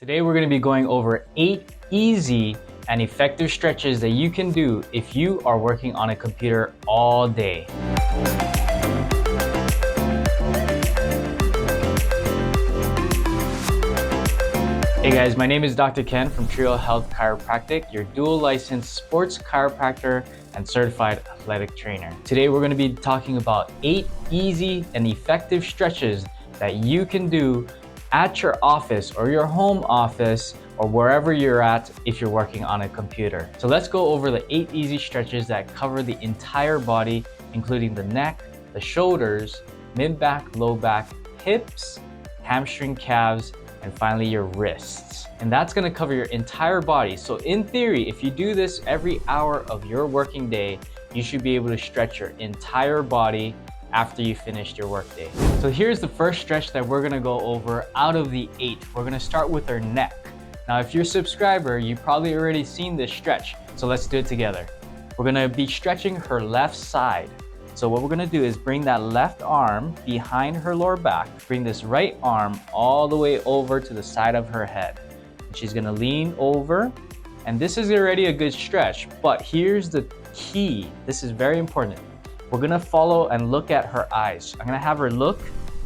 Today we're going to be going over 8 easy and effective stretches that you can do if you are working on a computer all day. Hey guys, my name is Dr. Ken from Trio Health Chiropractic, your dual licensed sports chiropractor and certified athletic trainer. Today we're going to be talking about 8 easy and effective stretches that you can do at your office or your home office or wherever you're at if you're working on a computer. So let's go over the 8 easy stretches that cover the entire body, including the neck, the shoulders, mid-back, low back, hips, hamstring, calves, and finally your wrists. And that's gonna cover your entire body. So in theory, if you do this every hour of your working day, you should be able to stretch your entire body after you finished your workday. So here's the first stretch that we're gonna go over out of the 8. We're gonna start with our neck. Now, if you're a subscriber, you've probably already seen this stretch. So let's do it together. We're gonna be stretching her left side. So what we're gonna do is bring that left arm behind her lower back, bring this right arm all the way over to the side of her head. And she's gonna lean over, and this is already a good stretch, but here's the key. This is very important. We're gonna follow and look at her eyes. I'm gonna have her look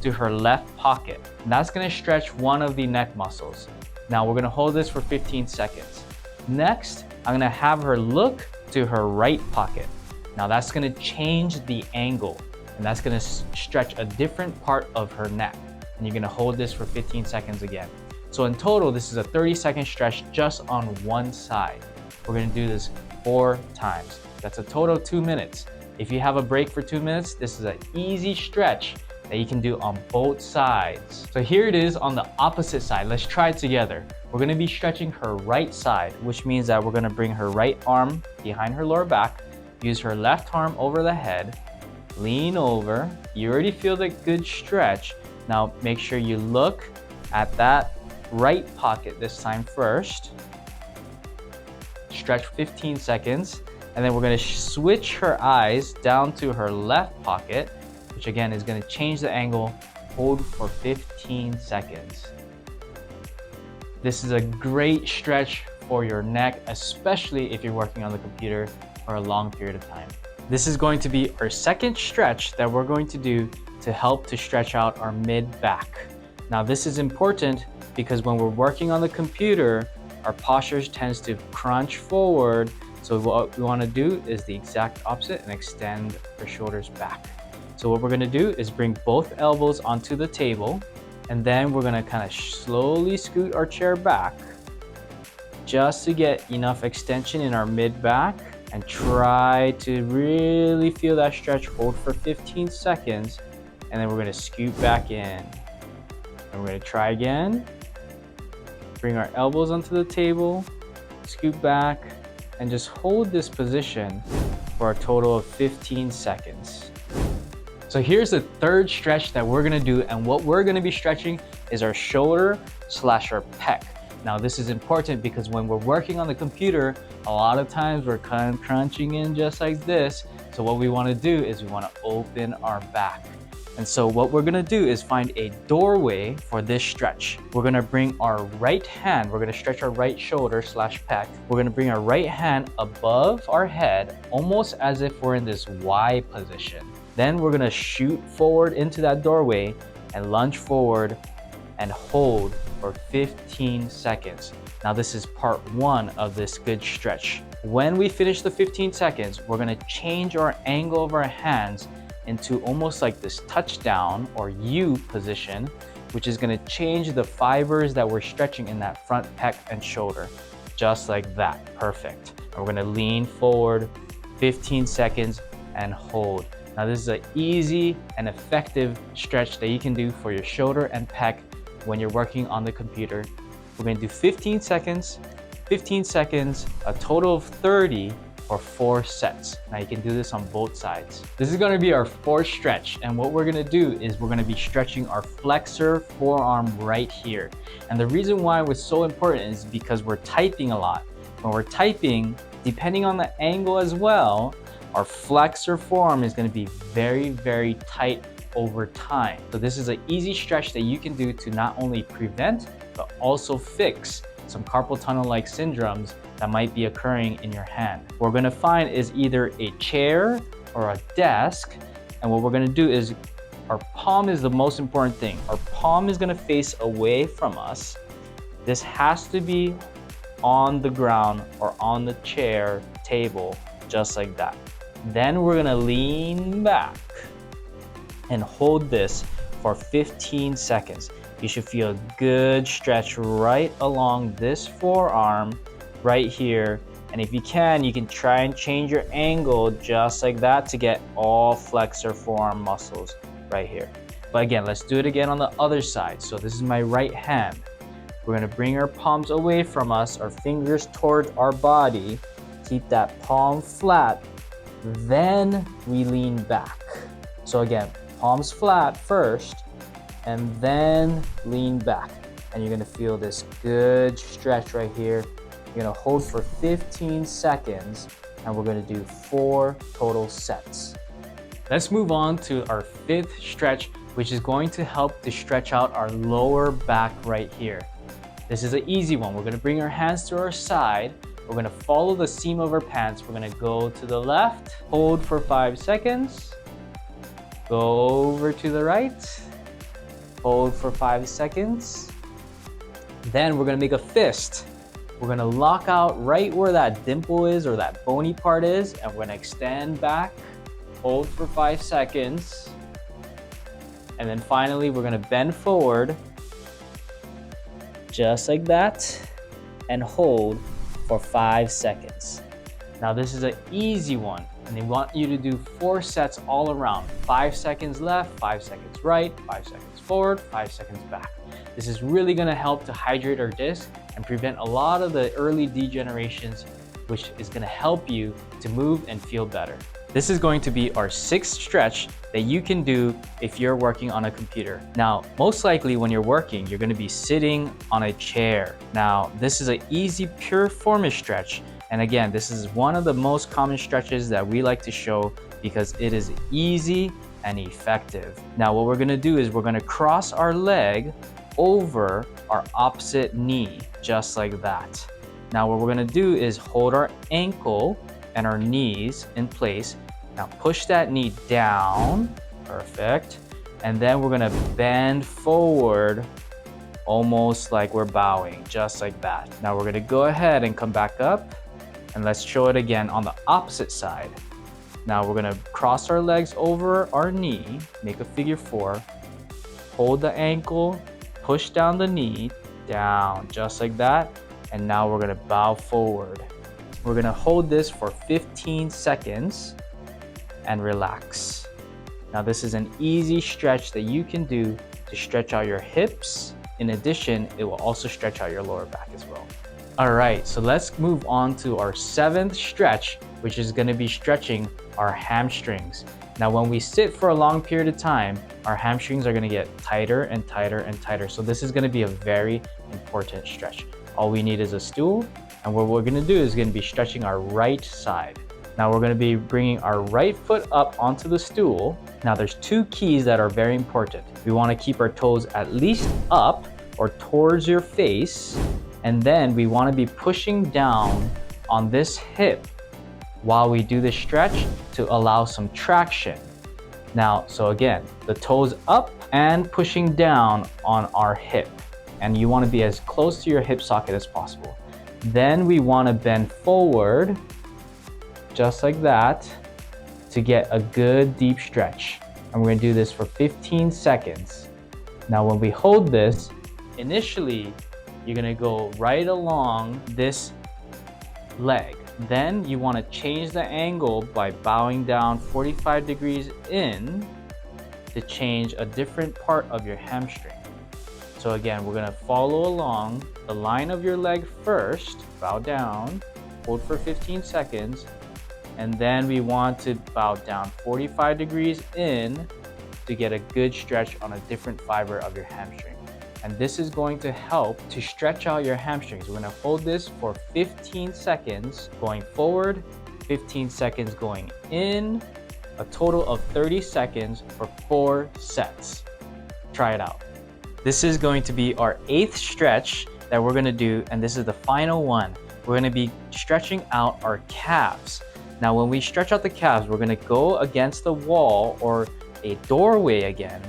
to her left pocket. And that's gonna stretch one of the neck muscles. Now we're gonna hold this for 15 seconds. Next, I'm gonna have her look to her right pocket. Now that's gonna change the angle, and that's gonna stretch a different part of her neck. And you're gonna hold this for 15 seconds again. So in total, this is a 30-second stretch just on one side. We're gonna do this 4 times. That's a total of 2 minutes. If you have a break for 2 minutes, this is an easy stretch that you can do on both sides. So here it is on the opposite side. Let's try it together. We're gonna be stretching her right side, which means that we're gonna bring her right arm behind her lower back, use her left arm over the head, lean over. You already feel the good stretch. Now make sure you look at that right pocket this time first. Stretch 15 seconds. And then we're gonna switch her eyes down to her left pocket, which again is gonna change the angle. Hold for 15 seconds. This is a great stretch for your neck, especially if you're working on the computer for a long period of time. This is going to be our second stretch that we're going to do to help to stretch out our mid-back. Now this is important because when we're working on the computer, our posture tends to crunch forward. So what we want to do is the exact opposite and extend our shoulders back. So what we're going to do is bring both elbows onto the table, and then we're going to kind of slowly scoot our chair back just to get enough extension in our mid-back, and try to really feel that stretch. Hold for 15 seconds, and then we're going to scoot back in. And we're going to try again. Bring our elbows onto the table, scoot back, and just hold this position for a total of 15 seconds. So here's the third stretch that we're gonna do, and what we're gonna be stretching is our shoulder / our pec. Now this is important because when we're working on the computer, a lot of times we're kind of crunching in just like this. So what we wanna do is we wanna open our back. And so what we're gonna do is find a doorway for this stretch. We're gonna bring our right hand, we're gonna stretch our right shoulder / pec. We're gonna bring our right hand above our head, almost as if we're in this Y position. Then we're gonna shoot forward into that doorway and lunge forward and hold for 15 seconds. Now this is part 1 of this good stretch. When we finish the 15 seconds, we're gonna change our angle of our hands into almost like this touchdown or U position, which is gonna change the fibers that we're stretching in that front pec and shoulder, just like that. Perfect. And we're gonna lean forward 15 seconds and hold. Now this is an easy and effective stretch that you can do for your shoulder and pec when you're working on the computer. We're gonna do 15 seconds, a total of 30 or 4 sets. Now you can do this on both sides. This is gonna be our 4th stretch, and what we're gonna do is we're gonna be stretching our flexor forearm right here. And the reason why it was so important is because we're typing a lot. When we're typing, depending on the angle as well, our flexor forearm is gonna be very, very tight over time. So this is an easy stretch that you can do to not only prevent, but to also fix some carpal tunnel-like syndromes that might be occurring in your hand. What we're gonna find is either a chair or a desk, and what we're gonna do is our palm is the most important thing. Our palm is gonna face away from us. This has to be on the ground or on the chair, table, just like that. Then we're gonna lean back and hold this for 15 seconds. You should feel a good stretch right along this forearm right here. And if you can try and change your angle just like that to get all flexor forearm muscles right here. But again, let's do it again on the other side. So this is my right hand. We're gonna bring our palms away from us, our fingers towards our body. Keep that palm flat, then we lean back. So again, palms flat first, and then lean back. And you're gonna feel this good stretch right here. You're gonna hold for 15 seconds, and we're gonna do 4 total sets. Let's move on to our 5th stretch, which is going to help to stretch out our lower back right here. This is an easy one. We're gonna bring our hands to our side. We're gonna follow the seam of our pants. We're gonna go to the left, hold for 5 seconds, go over to the right, hold for 5 seconds. Then we're gonna make a fist. We're gonna lock out right where that dimple is or that bony part is, and we're gonna extend back, hold for 5 seconds. And then finally, we're gonna bend forward, just like that, and hold for 5 seconds. Now this is an easy one, and they want you to do 4 sets all around. 5 seconds left, 5 seconds right, 5 seconds forward, 5 seconds back. This is really gonna help to hydrate our disc and prevent a lot of the early degenerations, which is gonna help you to move and feel better. This is going to be our 6th stretch that you can do if you're working on a computer. Now, most likely when you're working, you're gonna be sitting on a chair. Now, this is an easy piriformis stretch. And again, this is one of the most common stretches that we like to show because it is easy and effective. Now, what we're gonna do is we're gonna cross our leg over our opposite knee, just like that. Now, what we're gonna do is hold our ankle and our knees in place. Now push that knee down, perfect. And then we're gonna bend forward, almost like we're bowing, just like that. Now we're gonna go ahead and come back up, and let's show it again on the opposite side. Now we're gonna cross our legs over our knee, make a figure 4, hold the ankle, push down the knee, down, just like that. And now we're gonna bow forward. We're gonna hold this for 15 seconds and relax. Now this is an easy stretch that you can do to stretch out your hips. In addition, it will also stretch out your lower back as well. All right, so let's move on to our 7th stretch, which is gonna be stretching our hamstrings. Now, when we sit for a long period of time, our hamstrings are gonna get tighter and tighter and tighter. So this is gonna be a very important stretch. All we need is a stool, and what we're gonna do is gonna be stretching our right side. Now we're gonna be bringing our right foot up onto the stool. Now there's 2 keys that are very important. We wanna keep our toes at least up or towards your face, and then we wanna be pushing down on this hip while we do this stretch to allow some traction. Now, so again, the toes up and pushing down on our hip. And you wanna be as close to your hip socket as possible. Then we wanna bend forward, just like that, to get a good deep stretch. And we're gonna do this for 15 seconds. Now when we hold this, initially, you're gonna go right along this leg. Then you wanna change the angle by bowing down 45 degrees in to change a different part of your hamstring. So again, we're gonna follow along the line of your leg first, bow down, hold for 15 seconds, and then we want to bow down 45 degrees in to get a good stretch on a different fiber of your hamstring. And this is going to help to stretch out your hamstrings. We're gonna hold this for 15 seconds going forward, 15 seconds going in, a total of 30 seconds for 4 sets. Try it out. This is going to be our 8th stretch that we're gonna do, and this is the final one. We're gonna be stretching out our calves. Now, when we stretch out the calves, we're gonna go against the wall or a doorway again.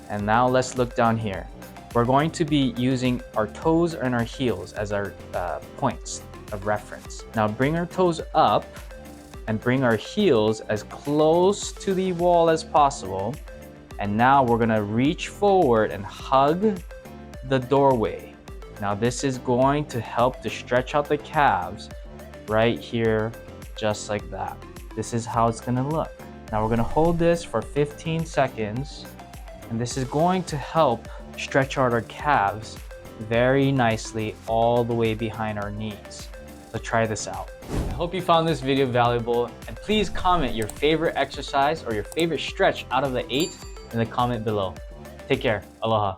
And now let's look down here. We're going to be using our toes and our heels as our points of reference. Now bring our toes up and bring our heels as close to the wall as possible. And now we're gonna reach forward and hug the doorway. Now this is going to help to stretch out the calves right here, just like that. This is how it's gonna look. Now we're gonna hold this for 15 seconds, and this is going to help stretch out our calves very nicely all the way behind our knees. So try this out. I hope you found this video valuable, and please comment your favorite exercise or your favorite stretch out of the 8 in the comment below. Take care. Aloha.